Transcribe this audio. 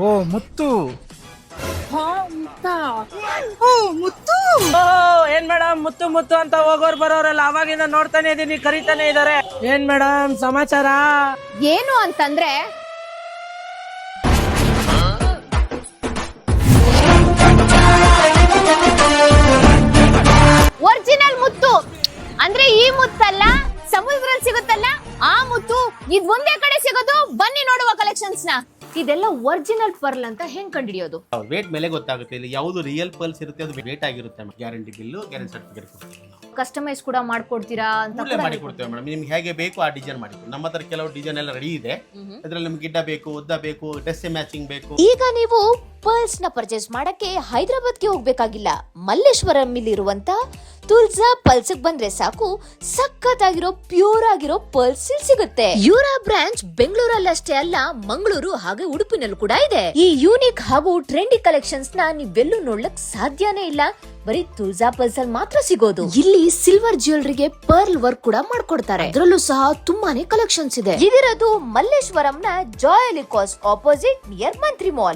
ಓ ಮುತ್ತು. ಓ ಮುತ್ತು. ಏನ್ ಮೇಡಮ್ ಮುತ್ತು ಮುತ್ತು ಅಂತ ಹೋಗೋರ್ ಬರೋರೆಲ್ಲ ಅವಾಗಿಂದ ನೋಡ್ತಾನೆ ಇದೀನಿ, ಕರಿತಾನೆ ಇದಾರೆ. ಏನ್ ಮೇಡಮ್ ಸಮಾಚಾರ? ಏನು ಅಂತಂದ್ರೆ ಒರಿಜಿನಲ್ ಮುತ್ತು ಅಂದ್ರೆ ಈ ಮುತ್ತಲ್ಲ, ಸಮುದ್ರದಲ್ಲಿ ಸಿಗುತ್ತಲ್ಲ ಆ ಮುತ್ತು. ಇದ್ ಒಂದೇ ಕಡೆ ಸಿಗೋದು. ಬನ್ನಿ ನೋಡುವ ಕಲೆಕ್ಷನ್ಸ್ ನ. ಇದೆಲ್ಲ ಒರಿಜಿನಲ್ ಪರ್ಲ್ ಅಂತ ಹೆಂಗ್ ಕಂಡಿಡಿಯೋದು? ವೇಟ್ ಮೇಲೆ ಗೊತ್ತಾಗುತ್ತೆ. ಇಲ್ಲಿ ಯಾವುದು ರಿಯಲ್ ಪರ್ಲ್ಸ್ ಇರುತ್ತೆ ಅದು ವೇಟ್ ಆಗಿರುತ್ತೆ. ಗ್ಯಾರಂಟಿ ಬಿಲ್ಲು, ಗ್ಯಾರಂಟಿ ಸರ್ಟಿಫಿಕೇಟ್ ಕೊಡ್ತೀವಿ. ಕಸ್ಟಮೈಸ್ ಕೂಡ ಮಾಡ್ಕೊಡ್ತೀರಾ ಅಂತ ಕೂಡ ಮಾಡಿ ಕೊಡ್ತೇವೆ ಮೇಡಮ್. ನಿಮ್ಗೆ ಹೇಗೆ ಬೇಕು ಆ ಡಿಸೈನ್ ಮಾಡಿ. ನಮ್ಮ ಹತ್ರ ಕೆಲವು ಡಿಸೈನ್ ಎಲ್ಲ ರೆಡಿ ಇದೆ. ಅದ್ರಲ್ಲಿ ನಿಮ್ಗೆ ಗಿಡ್ಡ ಬೇಕು, ಉದ್ದ ಬೇಕು, ಡ್ರೆಸ್ ಮ್ಯಾಚಿಂಗ್ ಬೇಕು. ಈಗ ನೀವು ಪರ್ಲ್ಸ್ ನ ಪರ್ಚೇಸ್ ಮಾಡಕ್ಕೆ ಹೈದರಾಬಾದ್ಗೆ ಹೋಗ್ಬೇಕಾಗಿಲ್ಲ. ಮಲ್ಲೇಶ್ವರಂ ಇರುವಂತ ತುಲ್ಜಾ ಪಲ್ಸ್ ಬಂದ್ರೆ ಸಾಕು, ಸಖತ್ತಾಗಿರೋ ಪ್ಯೂರ್ ಆಗಿರೋ ಪರ್ಲ್ಸ್ ಸಿಗುತ್ತೆ. ಇವರ ಬ್ರಾಂಚ್ ಬೆಂಗಳೂರಲ್ಲಷ್ಟೇ ಅಲ್ಲ, ಮಂಗಳೂರು ಹಾಗೆ ಉಡುಪಿನಲ್ಲೂ ಕೂಡ ಇದೆ. ಈ ಯೂನಿಕ್ ಹಾಗೂ ಟ್ರೆಂಡಿ ಕಲೆಕ್ಷನ್ಸ್ ನ ನೀವೆಲ್ಲೂ ನೋಡ್ಲಕ್ ಸಾಧ್ಯನೇ ಇಲ್ಲ. ಬರೀ ತುಲ್ಜಾ ಪಲ್ಸ್ ಅಲ್ಲಿ ಮಾತ್ರ ಸಿಗೋದು. ಇಲ್ಲಿ ಸಿಲ್ವರ್ ಜ್ಯುವೆಲ್ರಿಗೆ ಪರ್ಲ್ ವರ್ಕ್ ಕೂಡ ಮಾಡ್ಕೊಡ್ತಾರೆ. ಅದರಲ್ಲೂ ಸಹ ತುಂಬಾನೇ ಕಲೆಕ್ಷನ್ಸ್ ಇದೆ. ಇದಿರೋದು ಮಲ್ಲೇಶ್ವರಂನ ಜಾಯಲಿಕಾಸ್ ಆಪೋಸಿಟ್ ನಿಯರ್ ಮಂತ್ರಿ ಮಾಲ್.